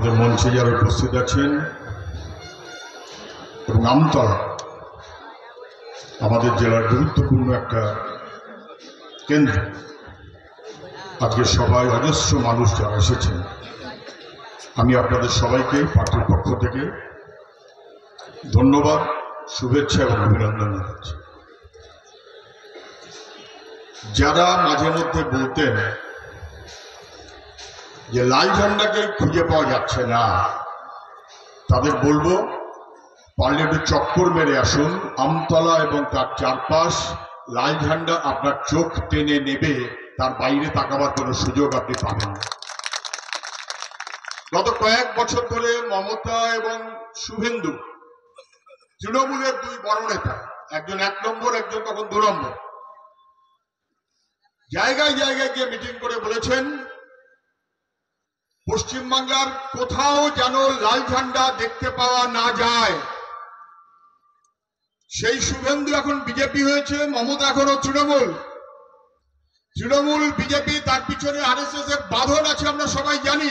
আমাদের মঞ্চে যারা উপস্থিত আছেন এবং আমতলা আমাদের জেলার গুরুত্বপূর্ণ একটা কেন্দ্র, আজকে সবাই অজস্র মানুষ যারা এসেছেন, আমি আপনাদের সবাইকে পার্টির পক্ষ থেকে ধন্যবাদ, শুভেচ্ছা এবং অভিনন্দন জানাচ্ছি। যারা মাঝে মধ্যে বলতেন যে লাল ঝান্ডাকে খুঁজে পাওয়া যাচ্ছে না, তাদের বলবো পারলে একটু চক্কর মেরে আসুন আমতলা এবং তার চারপাশ। লাল ঝান্ডা আপনার চোখ টেনে নেবে, তার বাইরে তাকাবার কোনো সুযোগ আপনি পাবেন না। গত কয়েক বছর ধরে মমতা এবং শুভেন্দু তৃণমূলের দুই বড় নেতা, একজন 1 নম্বর, একজন তখন 2 নম্বর, জায়গায় জায়গায় গিয়ে মিটিং করে বলেছেন পশ্চিমবাংলার কোথাও যেন লাল ঝান্ডা দেখতে পাওয়া না যায়। সেই শুভেন্দু এখন বিজেপি হয়েছে, মমতা এখনো তৃণমূল। তৃণমূল বিজেপি, তার পিছনে আরএসএস এর বাঁধন আছে, আমরা সবাই জানি।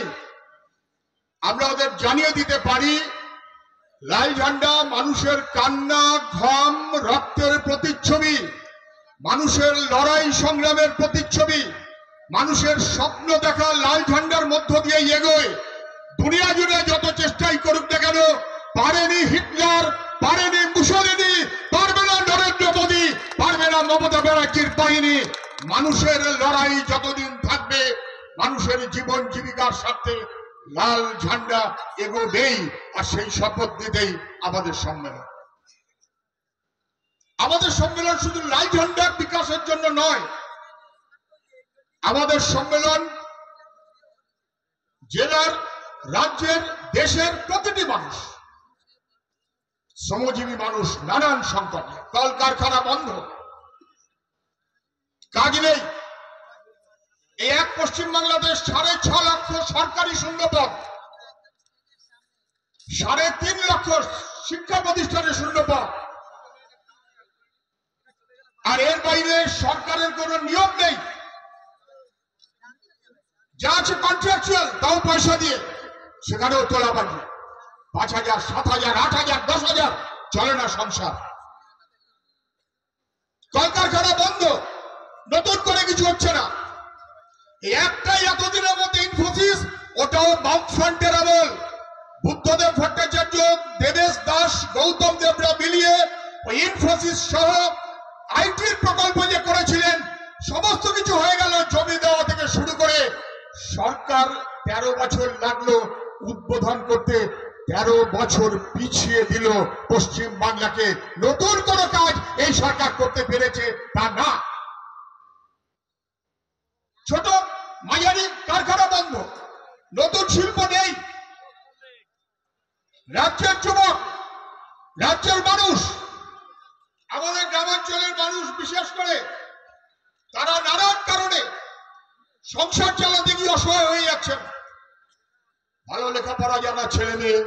আমরা ওদের জানিয়ে দিতে পারি লাল ঝান্ডা মানুষের কান্না, ঘাম, রক্তের প্রতিচ্ছবি, মানুষের লড়াই সংগ্রামের প্রতিচ্ছবি, মানুষের স্বপ্ন দেখা লাল ঝান্ডার মধ্য দিয়ে এগোয়। দুনিয়া জুড়ে যত চেষ্টাই করুক না কেন, পারেনি হিটলার, পারেনি মুসলিনি, পারবে না নরেন্দ্র মোদী, পারবে না মমতা ব্যানার্জির বাহিনী। মানুষের লড়াই যতদিন থাকবে, মানুষের জীবন জীবিকার স্বার্থে লাল ঝান্ডা এগোবেই। আর সেই শপথ নিতেই আমাদের সম্মেলন। আমাদের সম্মেলন শুধু লাল ঝান্ডার বিকাশের জন্য নয়, আমাদের সম্মেলন জেলার, রাজ্যের, দেশের প্রতিটি মানুষ, শ্রমজীবী মানুষ, নানান সংকটে, কলকারখানা বন্ধ, কাজ নেই। এই এক পশ্চিমবাংলাদেশ 6.5 লক্ষ সরকারি শূন্যপদ, 3.5 লক্ষ শিক্ষা প্রতিষ্ঠানে শূন্যপদ, আর এর বাইরে সরকারের কোনো নিয়ম নেই। যা আছে কন্ট্রাকচুয়াল, তাও পয়সা দিয়ে, সেখানেও তোলাবাজি। 5,000, 7,000, 8,000, 10,000, চলে না সংসার। কলকারখানা বন্ধ, নতুন করে কিছু হচ্ছে না। একটাই এতদিনের মধ্যে ইনফোসিস, ওটাও বামফ্রন্টের আমল। বুদ্ধদেব ভট্টাচার্য, দেবেশ দাস, গৌতম দেবরা মিলিয়ে ওই ইনফোসিস সহ আইটির প্রকল্প যে করেছিলেন, সমস্ত কিছু হয়ে গেল। জমি দেওয়া থেকে শুরু করে সরকার 13 বছর লাগলো উদ্বোধন করতে, 13 বছর পিছিয়ে দিল পশ্চিম বাংলাকে। নতুন কোনো কাজ এই সরকার করতে পেরেছে তা না। ছোট মাঝারি কারখানা বন্ধ, নতুন শিল্প নেই। রাজ্যের যুবক, রাজ্যের মানুষ, আমাদের গ্রামাঞ্চলের মানুষ বিশেষ করে, তারা নানান কারণে সংসার চালাতে গিয়ে অসহায় হয়ে যাচ্ছেন। ভালো লেখাপড়া জানা ছেলে মেয়ে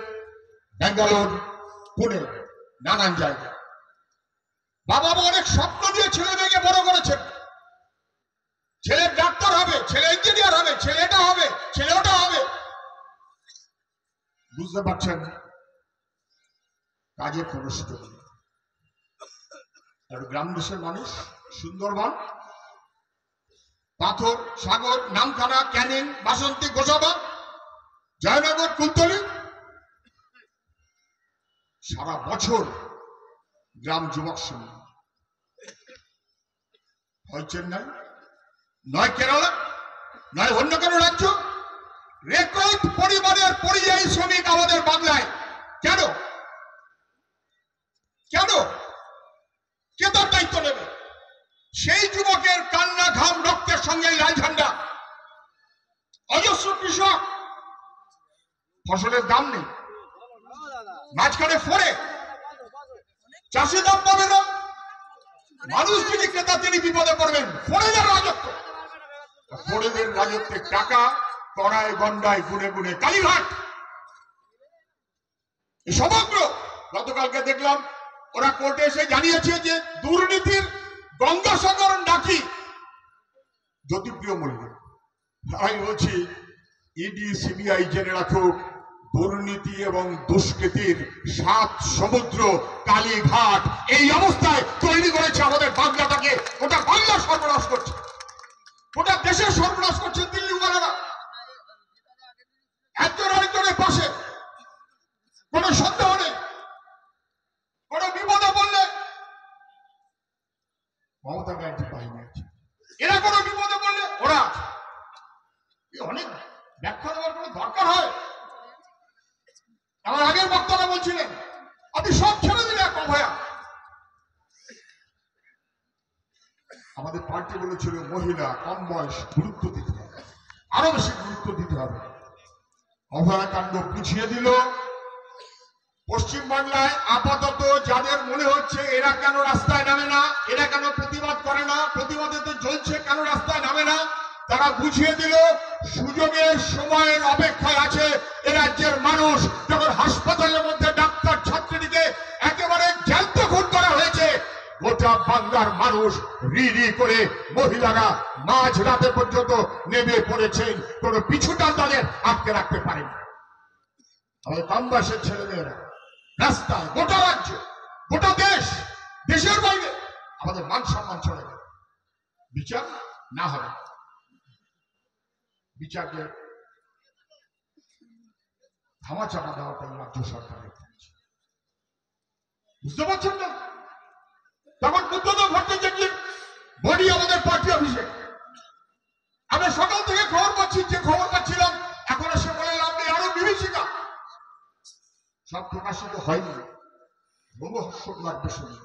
ব্যাঙ্গালোর, পুনে, নানান জায়গায়, বাবা মা অনেক স্বপ্ন দিয়ে ছেলে মেয়েকে বড় করেছেন। ছেলে ডাক্তার হবে, ছেলে ইঞ্জিনিয়ার হবে, ছেলে এটা হবে, ছেলে ওটা হবে। বুঝতে পারছেন কাজের কোনো সুযোগ নেই। আর গ্রাম দেশের মানুষ, সুন্দরবন, পাথর, সাগর, নামখানা, ক্যানিং, বাসন্তী, গোসাবা, জয়নগর, কুলতলি, সারা বছর গ্রাম যুবক সম্মেলন হয়। চেন্নাই নয়, কেরালা নয়, অন্য কোনো রাজ্য। রেকর্ড পরিমাণের পরিযায়ী শ্রমিক আমাদের বাংলায়। কেন? কেন? কে তার দায়িত্ব নেবে? সেই যুবকের কান্না, ঘাম, রক্তের সঙ্গে লাল ঝান্ডা। অজস্র কৃষক, ফসলের দাম নেই, মাঝখানে ফোরে, চাষি দাম পাবে না, মানুষ যিনি ক্রেতা তিনি বিপদে পড়বেন। ফোরেদের রাজত্ব, ফোরেদের রাজত্বের টাকা কড়ায় গন্ডায় গুনে গুনে কালীঘাট। সমগ্র গতকালকে দেখলাম ওরা কোর্টে এসে জানিয়েছে যে দুর্নীতির গঙ্গাসাগর নাকি জ্যোতিপ্রিয় মল্লিক। আমি বলছি ইডি, সিবিআই জেনে রাখুক, দুর্নীতি এবং দুষ্কৃতির সাত সমুদ্র কালীঘাট এই অবস্থায় তৈরি করেছে আমাদের বাংলাটাকে। ওটা বাংলা সর্বনাশ করছে, ওটা দেশের সর্বনাশ করছে দিল্লিওয়ালারা। একজন আরেকজনের পাশে কোনো সন্দেহ নেই। কোনো বিপদে বললে মমতা ব্যানার্জি বাহিনী আছে, এরা কোনো বিপদে বললে ওরা আছে। অনেক ব্যাখ্যা দেওয়ার কোনো দরকার হয়? আমার আগের বক্তারা বলছিলেন আপনি সব ছেড়ে দিলে এক অভয়া। আমাদের পার্টি বলেছিল মহিলা, কম বয়স, গুরুত্ব দিতে হবে, আরো বেশি গুরুত্ব দিতে হবে। অভয়া কাণ্ড বুঝিয়ে দিল। পশ্চিমবাংলায় আপাতত যাদের মনে হচ্ছে এরা কেন রাস্তায় নামে না, এরা কেন প্রতিবাদ করে না, প্রতিবাদে তো জ্বলছে, কেন রাস্তায় নামে না, তারা বুঝিয়ে দিল সুযোগের সময়ের অপেক্ষায় আছে এ রাজ্যের মানুষ। যখন হাসপাতালের মধ্যে ডাক্তার ছাত্রীকে একেবারে জ্যান্ত খুন করা হয়েছে, গোটা বাংলার মানুষ রি রি করে মহিলারা মাঝ রাতে পর্যন্ত নেমে পড়েছেন। কোন পিছুটান তাদের আটকে রাখতে পারেন। আমাদের কম বয়সের ছেলেমেয়েরা রাস্তায়, গোটা রাজ্য, গোটা দেশ, দেশের বাইরে আমাদের মান সম্মান চলে গেল। বিচার না হবে, বিচারকে ধামাচাপা দেওয়াটাই রাজ্য সরকারের কাজ। বুঝতে পারছেন না? তখন বুদ্ধদেব ভট্টাচার্যের বডি আমাদের পার্টি অফিসে। আমরা সকাল থেকে খবর পাচ্ছি, যে খবর পাচ্ছিলাম এখন এসে বলে আপনি আরো বিভীষিকা। সব প্রকাশিত হয়নি, রোমহর্ষক লাগবে শুনে।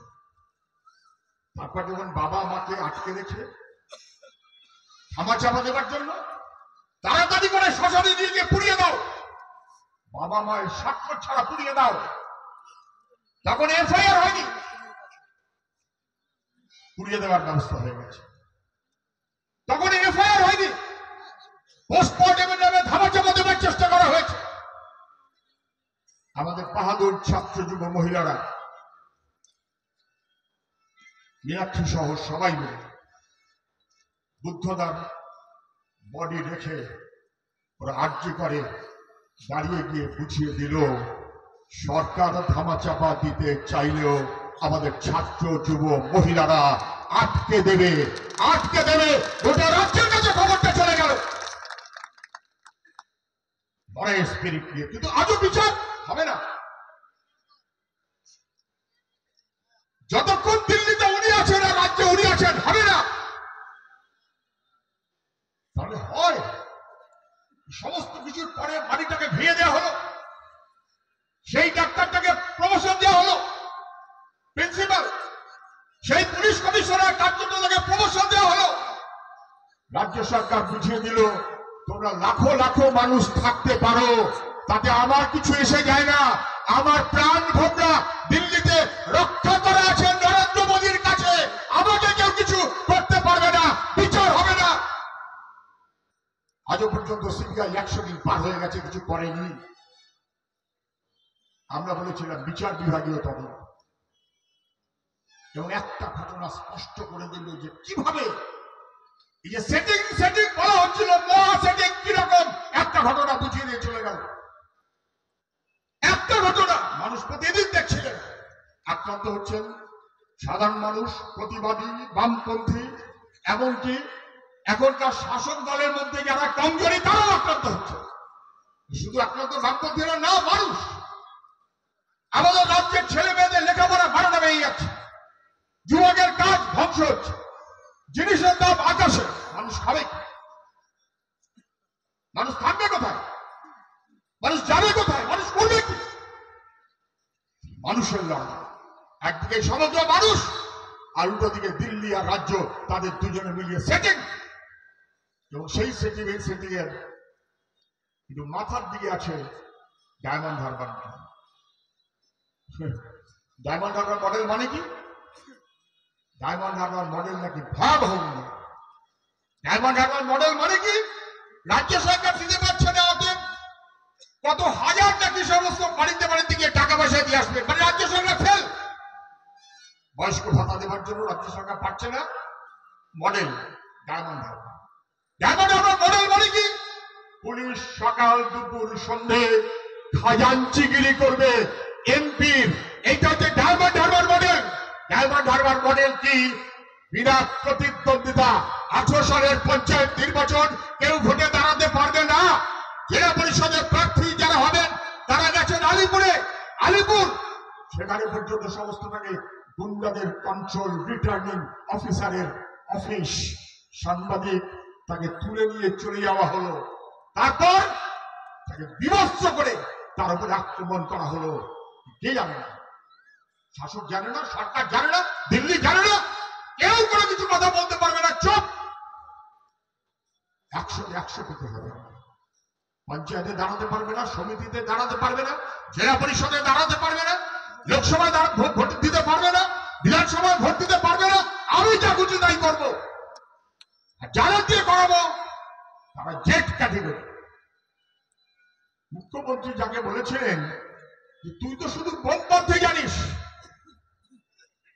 তারপর যখন বাবা মাকে আটকে রেখে ধামাচাপা দেওয়ার জন্য তাড়াতাড়ি করে শ্মশানে নিয়ে গিয়ে পুড়িয়ে দাও, বাবা মায়ের স্বাক্ষর ছাড়া পুড়িয়ে দাও, তখন এফআইআর হয়নি, পুড়িয়ে দেওয়ার ব্যবস্থা হয়ে গেছে। তখন এফআইআর হয়নি, পোস্টমর্টমের নামে ধামাচাপা দেওয়ার চেষ্টা করা হয়েছে। আমাদের বাহাদুর ছাত্র যুব মহিলারা, মীনাক্ষী সহ সবাই মিলে বুদ্ধদার বডি রেখে ওরা আর্য করে দাঁড়িয়ে গিয়ে বুঝিয়ে দিল সরকার ধামাচাপা দিতে চাইলেও আমাদের ছাত্র যুব মহিলারা আটকে দেবে, আটকে দেবে। গোটা রাজ্যের কাছে খবরটা চলে গেল বড় স্পিরিট নিয়ে, কিন্তু আজও বিচার হবে না। যতক্ষণ দিল্লিতে উনি আছেন আর রাজ্যে উনি আছেন, হবে না। তাহলে হয় সমস্ত কিছুর পরে বাড়িটাকে ভেঙে দেওয়া হলো, সেই ডাক্তারটাকে প্রমোশন দেওয়া হলো, প্রিন্সিপাল, সেই পুলিশ কমিশনার কার্যকরকে প্রমোশন দেওয়া হলো। রাজ্য সরকার বুঝিয়ে দিল তোমরা লাখো লাখো মানুষ থাকতে পারো, তাতে আমার কিছু এসে যায় না। আমার প্রাণ ভোমরা দিল্লিতে রক্ষা করা আছে নরেন্দ্র মোদীর কাছে, আমাকে কেউ কিছু করতে পারবে না, বিচার হবে না। আজও পর্যন্ত সিবিআই 100 দিন পার হয়ে গেছে, কিছু করেনি। আমরা বলেছিলাম বিচার বিভাগীয় তদন্ত, এবং একটা ঘটনা স্পষ্ট করে দিল যে কিভাবে এই যে সেটিং সেটিং বলা হচ্ছিল, মহা সেটিং কিরকম, একটা ঘটনা বুঝিয়ে দিয়ে চলে গেল। একটা ঘটনা মানুষ প্রতিদিন দেখছিলেন, আক্রান্ত হচ্ছেন সাধারণ মানুষ, প্রতিবাদী, বামপন্থী, এমনকি এখনকার শাসক দলের মধ্যে যারা কমজোরি তারাও আক্রান্ত হচ্ছে। শুধু আক্রান্ত বামপন্থীরা না, মানুষ। আমাদের রাজ্যের ছেলে মেয়েদের লেখাপড়া বাড়ানো বেরিয়ে যাচ্ছে, যুবকের কাজ ধ্বংস হচ্ছে, জিনিসের দাম আকাশে। মানুষ খাবে কি? মানুষ থাকবে কোথায়? মানুষ যাবে কোথায়? মানুষ করবে কি? মানুষের লড়াই, একদিকে সমগ্র মানুষ, আর উল্টো দিকে দিল্লি আর রাজ্য, তাদের দুজনে মিলিয়ে সেটিং। এবং সেই সেটিং এর কিন্তু মাথার দিকে আছে diamond Harbour. Diamond Harbour model মানে কি? ডায়মন্ড হারবার মডেল নাকি ভয়াবহ। ডায়মন্ড হারবার মডেল মানে কি? রাজ্য সরকার দিতে পারছে না, অতএব কত হাজার নাকি সমস্ত বাড়িতে বাড়িতে গিয়ে টাকা পয়সা দিয়ে আসবে, মানে রাজ্য সরকার ফেল। বয়স্ক ভাতা দেওয়ার জন্য রাজ্য সরকার পাচ্ছে না, model diamond Harbour. Diamond Harbour model মানে কি? পুলিশ সকাল দুপুর সন্ধে খাজাঞ্চিগিরি করবে এমপির। এইটা হচ্ছে diamond Harbour model. Diamond Harbour model কি? বিনা প্রতিদ্বন্দ্বিতা 18 সালের পঞ্চায়েত নির্বাচন কেউ ভোটে দাঁড়াতে পারবে না। জেলা পরিষদের প্রার্থী যারা হবেন তারা গেছেন আলিপুর, সেখানে পর্যন্ত সমস্তটাকে গুন্ডাদের কন্ট্রোল, রিটার্নিং অফিসারের অফিস। সাংবাদিক তাকে তুলে নিয়ে চলে যাওয়া হলো, তারপর তাকে বিভৎস করে তার উপরে আক্রমণ করা হলো। কে জানে না? শাসক জানে না, সরকার জানে না, দিল্লি জানে না, কেউ কোনো কিছু কথা বলতে পারবে না। চুপ। 100 পেতে হবে। পঞ্চায়েতে দাঁড়াতে পারবে না, সমিতিতে দাঁড়াতে পারবে না, জেলা পরিষদে দাঁড়াতে পারবে না, লোকসভায় ভোট দিতে পারবে না, বিধানসভায় ভোট দিতে পারবে না। আমি যা খুশি তাই করবো। যারা দিয়ে করাবো তারা জেট ক্যাটেগরি। মুখ্যমন্ত্রী যাকে বলেছিলেন যে তুই তো শুধু বোম বাঁধতে জানিস,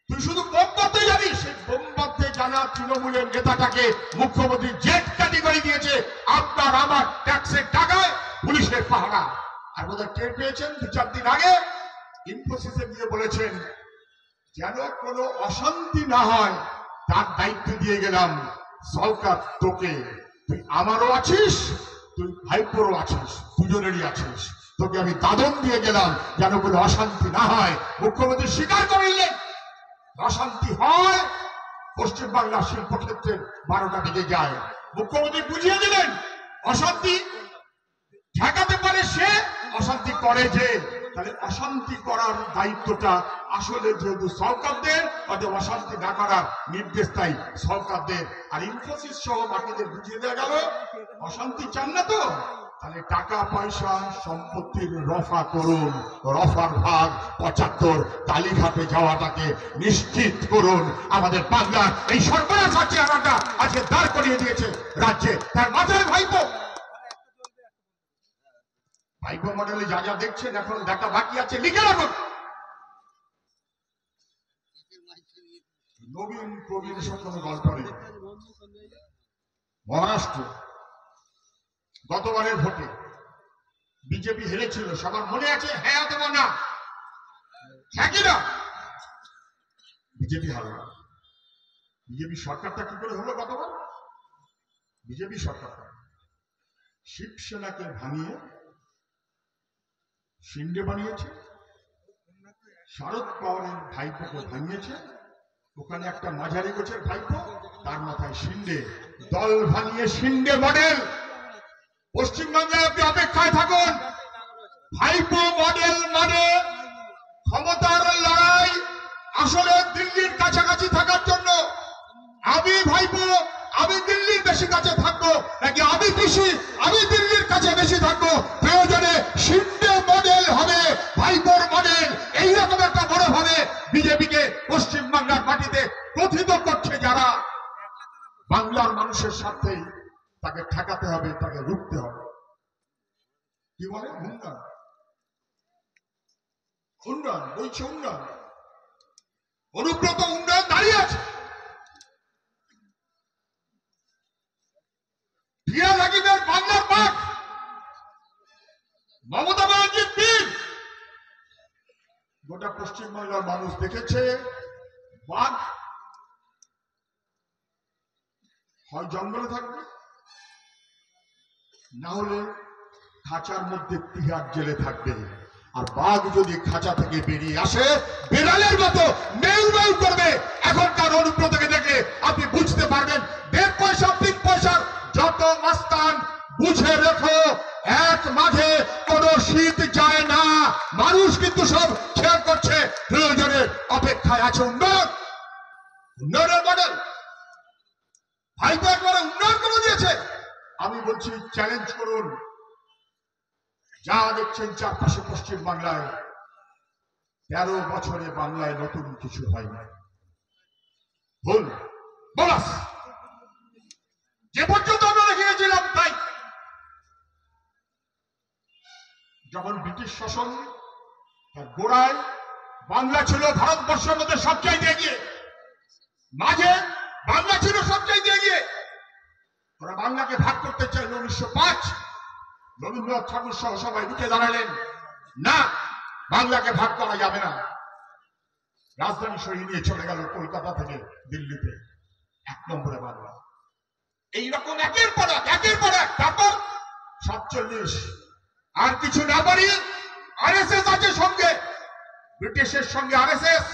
তুই শুধু বোম বাঁধতে জানিস, সেই বোম বাঁধতে জানা তৃণমূলের নেতাটাকে মুখ্যমন্ত্রী জেট ক্যাটেগরি দিয়েছে। আপনার আমার ট্যাক্সের টাকায় পুলিশের পাহারা। আর বোধহয় টের পেয়েছেন 2-4 দিন আগে ইনফোসিসে গিয়ে বলেছেন যেন কোনো অশান্তি না হয় তার দায়িত্ব দিয়ে গেলাম সরকার তোকে। তুই আমারও আছিস, তুই ভাইপোরও আছিস, দুজনেরই আছিস। তোকে আমি দাদন দিয়ে গেলাম যেন কোনো অশান্তি না হয়। মুখ্যমন্ত্রী স্বীকার করলেন অশান্তি হয়, পশ্চিমবাংলার শিল্পক্ষেত্রের 12টা বেজে যায়। মুখ্যমন্ত্রী বুঝিয়ে দিলেন অশান্তি ঠেকাতে পারে সে, অশান্তি করে যে। তাহলে অশান্তি করার দায়িত্বটা আসলে যেহেতু সরকারদের, অথবা অশান্তি না করার নির্দেশ তাই সরকারদের। আর ইনফোসিস সহ বাকিদের বুঝিয়ে দেওয়া গেল অশান্তি চান না তো, তাহলে টাকা পয়সা সম্পত্তির রফা করুন, রফার ভাগ 75 কালীঘাটে যাওয়াটাকে নিশ্চিত করুন। আমাদের বাংলার এই সরকার চেহারাটা আজকে দাঁড় করিয়ে দিয়েছে রাজ্যে, তার মাথায় ভাইপো। ভাইপো মডেলে যা যা দেখছেন এখন দেখা বাকি আছে, লিখে রাখুন। নবীন প্রবীণ সব কোনো গল্প নেই। মহারাষ্ট্র গতবারের ভোটে বিজেপি হেরেছিল, সবার মনে আছে? হ্যাঁ অথবা না? হ্যাঁ কি না? বিজেপি হারল। বিজেপি সরকারটা কি করে হলো গতবার? বিজেপি সরকারটা শিবসেনাকে ভাঙিয়ে শিন্ডে বানিয়েছে, শারদ পাওয়ারের ভাইপোকে ভাঙিয়েছে। ওখানে একটা মাঝারি গোছের ভাইপো, তার মাথায় শিন্ডে, দল ভাঙিয়ে শিন্ডে মডেল। পশ্চিমবাংলায় আপনি অপেক্ষায় থাকুন। ভাইপো মডেল মানে ক্ষমতার লড়াই, আসলে দিল্লির কাছাকাছি থাকার জন্য। আমি ভাইপো, আমি দিল্লির বেশি কাছে থাকবো, নাকি আমি পিসি, আমি দিল্লির কাছে বেশি থাকবো। প্রয়োজনে শিন্ডে মডেল হবে, ভাইপোর মডেল। এইরকম একটা বড় ভাবে বিজেপিকে পশ্চিমবাংলার মাটিতে কথিত করছে যারা, বাংলার মানুষের স্বার্থেই তাকে ঠেকাতে হবে, তাকে রুখতে হবে। কি বলে? উন্নয়ন, উন্নয়ন বলছে, উন্নয়ন। অনুব্রত উন্নয়ন দাঁড়িয়ে আছে। বাংলার বাঘ মমতা ব্যানার্জির বীর। গোটা পশ্চিমবাংলার মানুষ দেখেছে বাঘ হয় জঙ্গলে থাকবে, না হলে খাঁচার মধ্যে তিহার জেলে থাকবে। আর বাঘ যদি খাঁচা থেকে বেরিয়ে আসে বেড়ালের মতো মেউ মেউ করবে। এখনকার অনুব্রতকে দেখে আপনি বুঝতে পারবেন 1.5 পয়সা 3 পয়সার যত মাস্তান, বুঝে রেখো এক মাঝে কোনো শীত যায় না। মানুষ কিন্তু সব খেয়াল করছে, প্রয়োজনের অপেক্ষায় আছে। উন্নয়ন, উন্নয়নের মডেল ভাইপো একবারে উন্নয়ন করে দিয়েছে। আমি বলছি চ্যালেঞ্জ করুন। যা দেখছেন চারপাশে পশ্চিম বাংলায়, 13 বছরে বাংলায় নতুন কিছু হয়নি। ভুল বলাস যে পর্যন্ত আমরা দেখে গেছিলাম তাই। যখন ব্রিটিশ শাসন তার গোড়ায় বাংলা ছিল ভারতবর্ষের মধ্যে সবচাইতে এগিয়ে, মাঝে বাংলা ছিল সবচাইতে এগিয়ে। ওরা বাংলাকে ভাগ করতে চাইল 1905। রবীন্দ্রনাথ ঠাকুর সহ সবাই উঠে দাঁড়ালেন, না, বাংলাকে ভাগ করা যাবে না। রাজধানী সরিয়ে নিয়ে চলে গেল কলকাতা থেকে দিল্লিতে। 1 নম্বরে বাংলা। এইরকম একের পর এক। তারপর 47 আর কিছু না বাড়িয়ে আরএসএস আছে সঙ্গে, ব্রিটিশের সঙ্গে আরএসএস।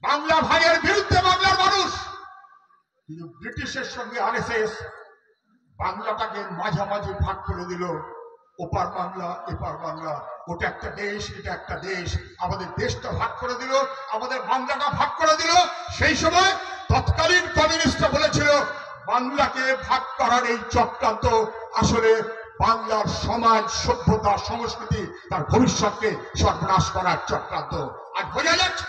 বাংলা ভাইয়ের বিরুদ্ধে বাংলার মানুষ, কিন্তু ব্রিটিশের সঙ্গে আরএসএস বাংলাটাকে মাঝামাঝি ভাগ করে দিল। ওপার বাংলা এপার বাংলা, ওটা একটা দেশ এটা একটা দেশ, আমাদের দেশটা ভাগ করে দিল, আমাদের বাংলাটা ভাগ করে দিল। সেই সময় তৎকালীন কমিউনিস্টরা বলেছিল বাংলাকে ভাগ করার এই চক্রান্ত আসলে বাংলার সমাজ সভ্যতা সংস্কৃতি তার ভবিষ্যৎকে সর্বনাশ করার চক্রান্ত। আর বোঝা যাচ্ছে